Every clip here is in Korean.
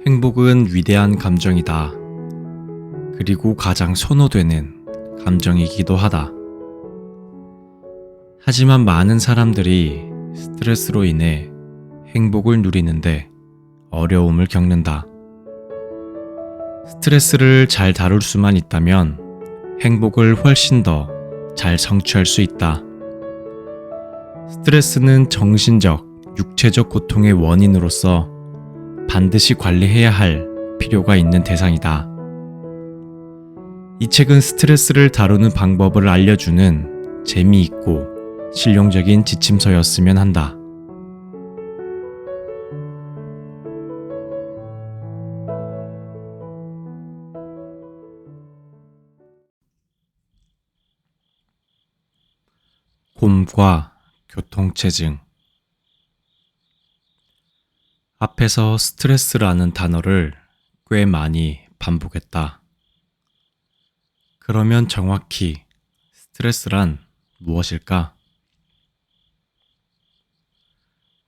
행복은 위대한 감정이다. 그리고 가장 선호되는 감정이기도 하다. 하지만 많은 사람들이 스트레스로 인해 행복을 누리는데 어려움을 겪는다. 스트레스를 잘 다룰 수만 있다면 행복을 훨씬 더 잘 성취할 수 있다. 스트레스는 정신적, 육체적 고통의 원인으로서 반드시 관리해야 할 필요가 있는 대상이다. 이 책은 스트레스를 다루는 방법을 알려주는 재미있고 실용적인 지침서였으면 한다. 곰과 교통체증. 앞에서 스트레스라는 단어를 꽤 많이 반복했다. 그러면 정확히 스트레스란 무엇일까?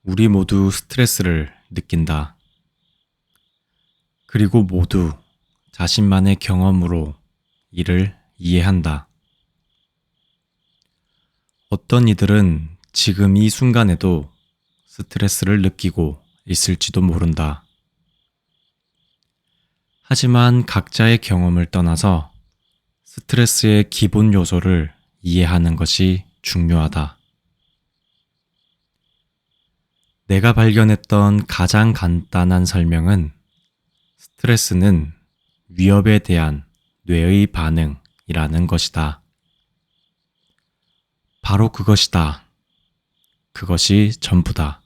우리 모두 스트레스를 느낀다. 그리고 모두 자신만의 경험으로 이를 이해한다. 어떤 이들은 지금 이 순간에도 스트레스를 느끼고 있을지도 모른다. 하지만 각자의 경험을 떠나서 스트레스의 기본 요소를 이해하는 것이 중요하다. 내가 발견했던 가장 간단한 설명은 스트레스는 위협에 대한 뇌의 반응이라는 것이다. 바로 그것이다. 그것이 전부다.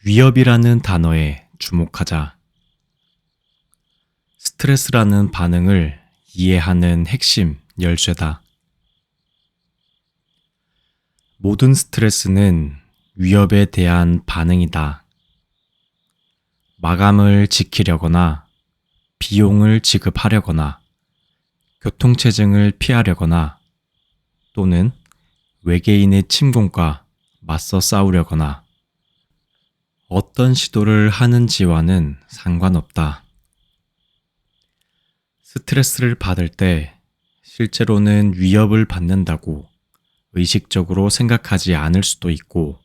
위협이라는 단어에 주목하자. 스트레스라는 반응을 이해하는 핵심 열쇠다. 모든 스트레스는 위협에 대한 반응이다. 마감을 지키려거나, 비용을 지급하려거나, 교통체증을 피하려거나, 또는 외계인의 침공과 맞서 싸우려거나, 어떤 시도를 하는지와는 상관없다. 스트레스를 받을 때 실제로는 위협을 받는다고 의식적으로 생각하지 않을 수도 있고,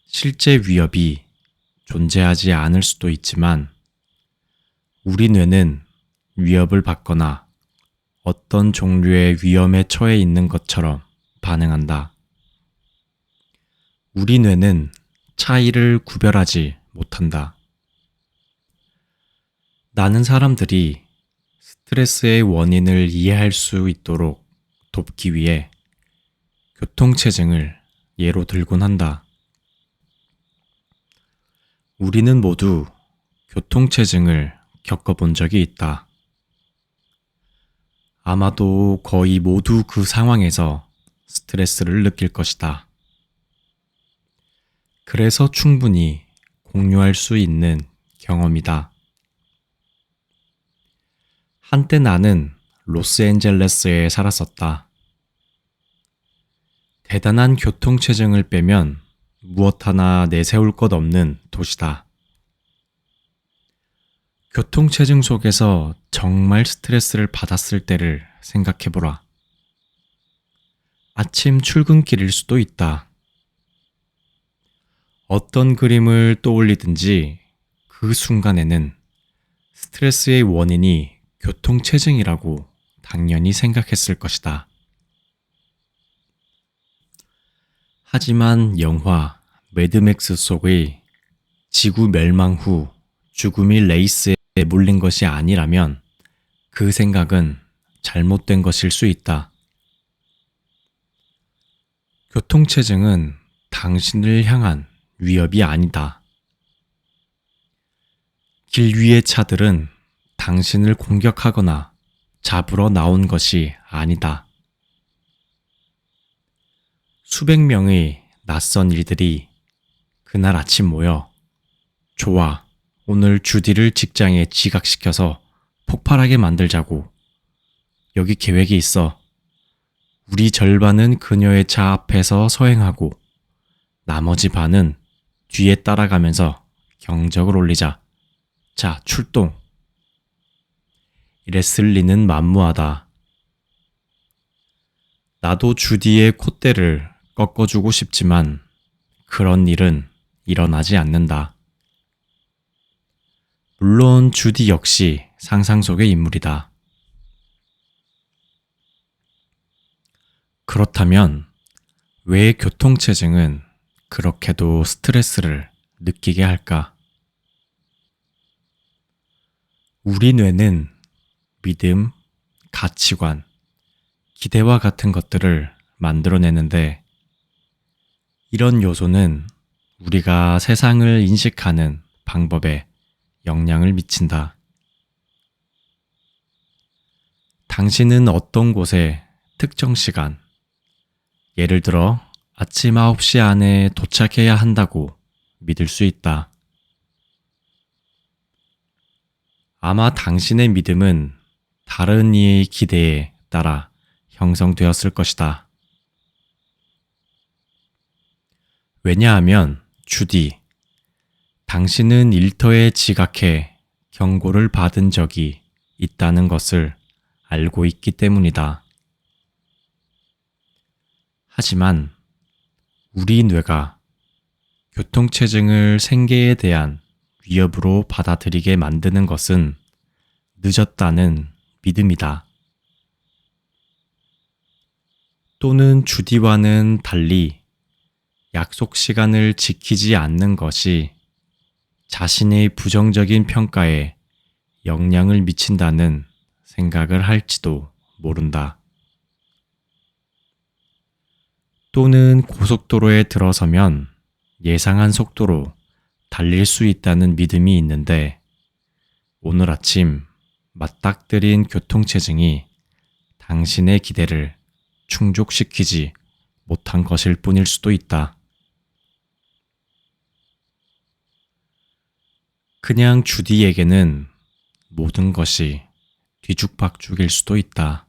실제 위협이 존재하지 않을 수도 있지만, 우리 뇌는 위협을 받거나 어떤 종류의 위험에 처해 있는 것처럼 반응한다. 우리 뇌는 차이를 구별하지 못한다. 나는 사람들이 스트레스의 원인을 이해할 수 있도록 돕기 위해 교통체증을 예로 들곤 한다. 우리는 모두 교통체증을 겪어본 적이 있다. 아마도 거의 모두 그 상황에서 스트레스를 느낄 것이다. 그래서 충분히 공유할 수 있는 경험이다. 한때 나는 로스앤젤레스에 살았었다. 대단한 교통체증을 빼면 무엇 하나 내세울 것 없는 도시다. 교통체증 속에서 정말 스트레스를 받았을 때를 생각해보라. 아침 출근길일 수도 있다. 어떤 그림을 떠올리든지 그 순간에는 스트레스의 원인이 교통체증이라고 당연히 생각했을 것이다. 하지만 영화 매드맥스 속의 지구 멸망 후 죽음이 레이스에 몰린 것이 아니라면 그 생각은 잘못된 것일 수 있다. 교통체증은 당신을 향한 위협이 아니다. 길 위의 차들은 당신을 공격하거나 잡으러 나온 것이 아니다. 수백 명의 낯선 일들이 그날 아침 모여 좋아, 오늘 주디를 직장에 지각시켜서 폭발하게 만들자고. 여기 계획이 있어. 우리 절반은 그녀의 차 앞에서 서행하고 나머지 반은 뒤에 따라가면서 경적을 올리자. 자, 출동. 이랬을 리는 만무하다. 나도 주디의 콧대를 꺾어주고 싶지만 그런 일은 일어나지 않는다. 물론 주디 역시 상상 속의 인물이다. 그렇다면 왜 교통체증은 그렇게도 스트레스를 느끼게 할까? 우리 뇌는 믿음, 가치관, 기대와 같은 것들을 만들어내는데 이런 요소는 우리가 세상을 인식하는 방법에 영향을 미친다. 당신은 어떤 곳에 특정 시간, 예를 들어 아침 9시 안에 도착해야 한다고 믿을 수 있다. 아마 당신의 믿음은 다른 이의 기대에 따라 형성되었을 것이다. 왜냐하면 주디, 당신은 일터에 지각해 경고를 받은 적이 있다는 것을 알고 있기 때문이다. 하지만 우리 뇌가 교통체증을 생계에 대한 위협으로 받아들이게 만드는 것은 늦었다는 믿음이다. 또는 주디와는 달리 약속 시간을 지키지 않는 것이 자신의 부정적인 평가에 영향을 미친다는 생각을 할지도 모른다. 또는 고속도로에 들어서면 예상한 속도로 달릴 수 있다는 믿음이 있는데 오늘 아침 맞닥뜨린 교통체증이 당신의 기대를 충족시키지 못한 것일 뿐일 수도 있다. 그냥 주디에게는 모든 것이 뒤죽박죽일 수도 있다.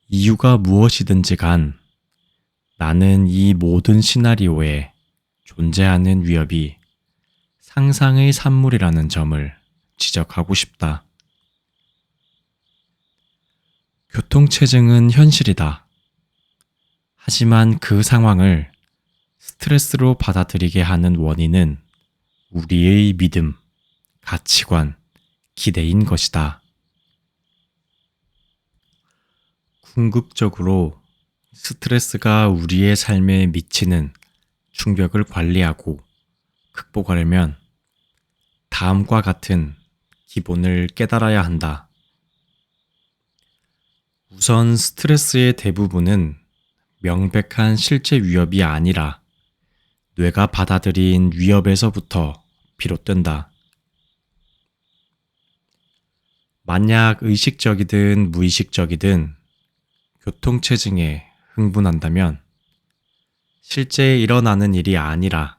이유가 무엇이든지 간 나는 이 모든 시나리오에 존재하는 위협이 상상의 산물이라는 점을 지적하고 싶다. 교통체증은 현실이다. 하지만 그 상황을 스트레스로 받아들이게 하는 원인은 우리의 믿음, 가치관, 기대인 것이다. 궁극적으로 스트레스가 우리의 삶에 미치는 충격을 관리하고 극복하려면 다음과 같은 기본을 깨달아야 한다. 우선 스트레스의 대부분은 명백한 실제 위협이 아니라 뇌가 받아들인 위협에서부터 비롯된다. 만약 의식적이든 무의식적이든 교통체증에 흥분한다면 실제 일어나는 일이 아니라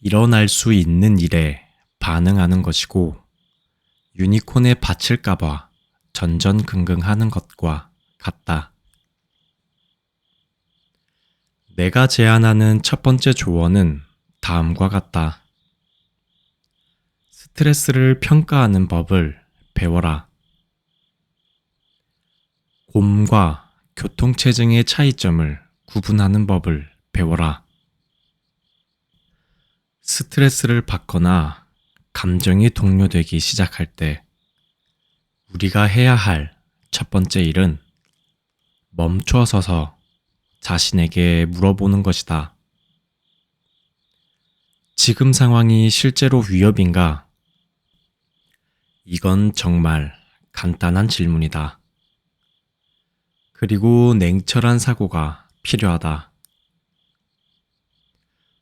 일어날 수 있는 일에 반응하는 것이고 유니콘에 바칠까봐 전전긍긍하는 것과 같다. 내가 제안하는 첫 번째 조언은 다음과 같다. 스트레스를 평가하는 법을 배워라. 곰과 교통체증의 차이점을 구분하는 법을 배워라. 스트레스를 받거나 감정이 동요되기 시작할 때 우리가 해야 할 첫 번째 일은 멈춰 서서 자신에게 물어보는 것이다. 지금 상황이 실제로 위협인가? 이건 정말 간단한 질문이다. 그리고 냉철한 사고가 필요하다.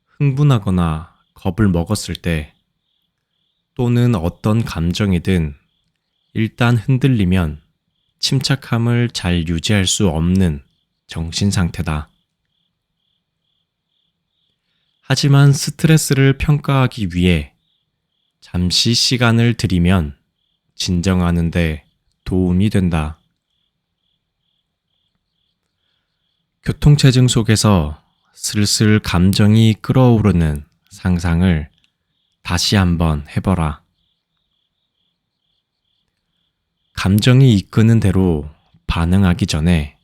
흥분하거나 겁을 먹었을 때 또는 어떤 감정이든 일단 흔들리면 침착함을 잘 유지할 수 없는 정신 상태다. 하지만 스트레스를 평가하기 위해 잠시 시간을 들이면 진정하는 데 도움이 된다. 교통체증 속에서 슬슬 감정이 끓어오르는 상상을 다시 한번 해보라. 감정이 이끄는 대로 반응하기 전에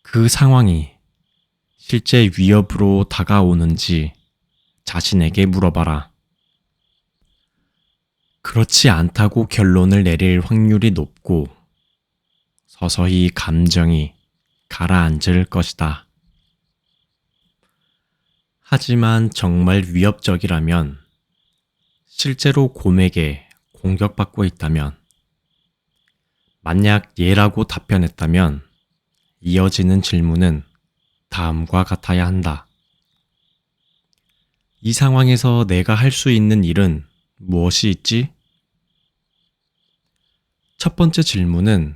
그 상황이 실제 위협으로 다가오는지 자신에게 물어봐라. 그렇지 않다고 결론을 내릴 확률이 높고 서서히 감정이 가라앉을 것이다. 하지만 정말 위협적이라면, 실제로 곰에게 공격받고 있다면, 만약 얘라고 답변했다면 이어지는 질문은 다음과 같아야 한다. 이 상황에서 내가 할 수 있는 일은 무엇이 있지? 첫 번째 질문은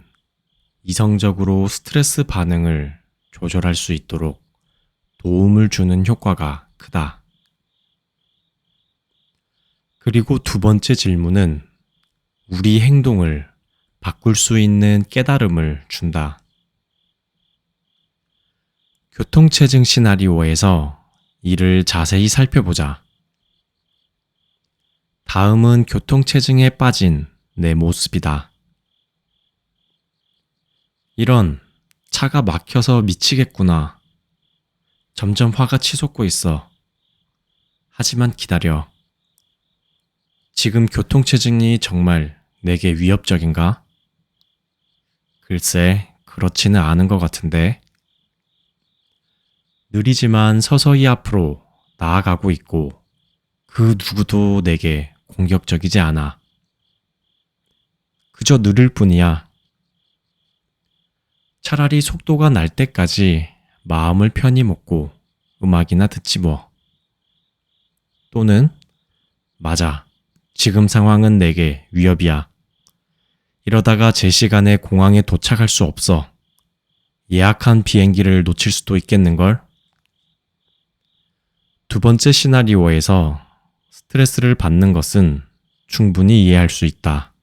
이성적으로 스트레스 반응을 조절할 수 있도록 도움을 주는 효과가 크다. 그리고 두 번째 질문은 우리 행동을 바꿀 수 있는 깨달음을 준다. 교통체증 시나리오에서 이를 자세히 살펴보자. 다음은 교통체증에 빠진 내 모습이다. 이런, 차가 막혀서 미치겠구나. 점점 화가 치솟고 있어. 하지만 기다려. 지금 교통체증이 정말 내게 위협적인가? 글쎄, 그렇지는 않은 것 같은데. 느리지만 서서히 앞으로 나아가고 있고, 그 누구도 내게 공격적이지 않아. 그저 느릴 뿐이야. 차라리 속도가 날 때까지 마음을 편히 먹고 음악이나 듣지 뭐. 또는, 맞아. 지금 상황은 내게 위협이야. 이러다가 제 시간에 공항에 도착할 수 없어. 예약한 비행기를 놓칠 수도 있겠는걸? 두 번째 시나리오에서 스트레스를 받는 것은 충분히 이해할 수 있다.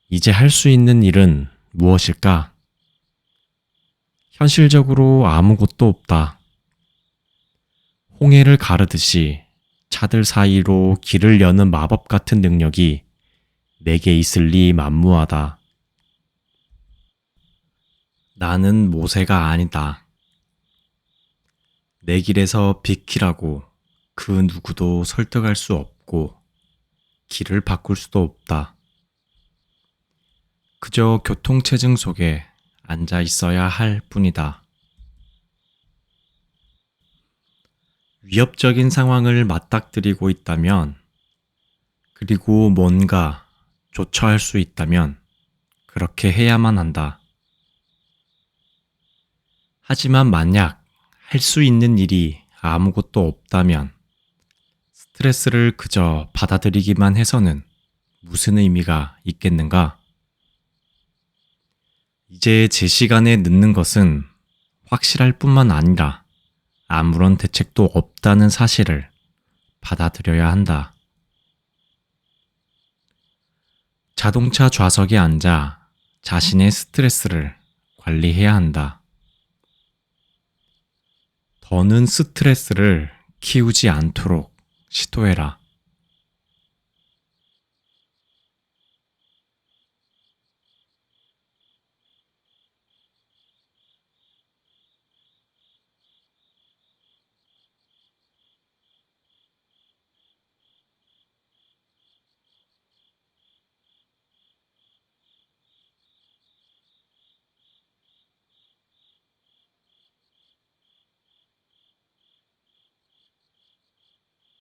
이제 할 수 있는 일은 무엇일까? 현실적으로 아무것도 없다. 홍해를 가르듯이 차들 사이로 길을 여는 마법 같은 능력이 내게 있을 리 만무하다. 나는 모세가 아니다. 내 길에서 비키라고 그 누구도 설득할 수 없고 길을 바꿀 수도 없다. 그저 교통체증 속에 앉아 있어야 할 뿐이다. 위협적인 상황을 맞닥뜨리고 있다면, 그리고 뭔가 조처할 수 있다면 그렇게 해야만 한다. 하지만 만약 할 수 있는 일이 아무것도 없다면 스트레스를 그저 받아들이기만 해서는 무슨 의미가 있겠는가? 이제 제 시간에 늦는 것은 확실할 뿐만 아니라 아무런 대책도 없다는 사실을 받아들여야 한다. 자동차 좌석에 앉아 자신의 스트레스를 관리해야 한다. 더는 스트레스를 키우지 않도록 시도해라.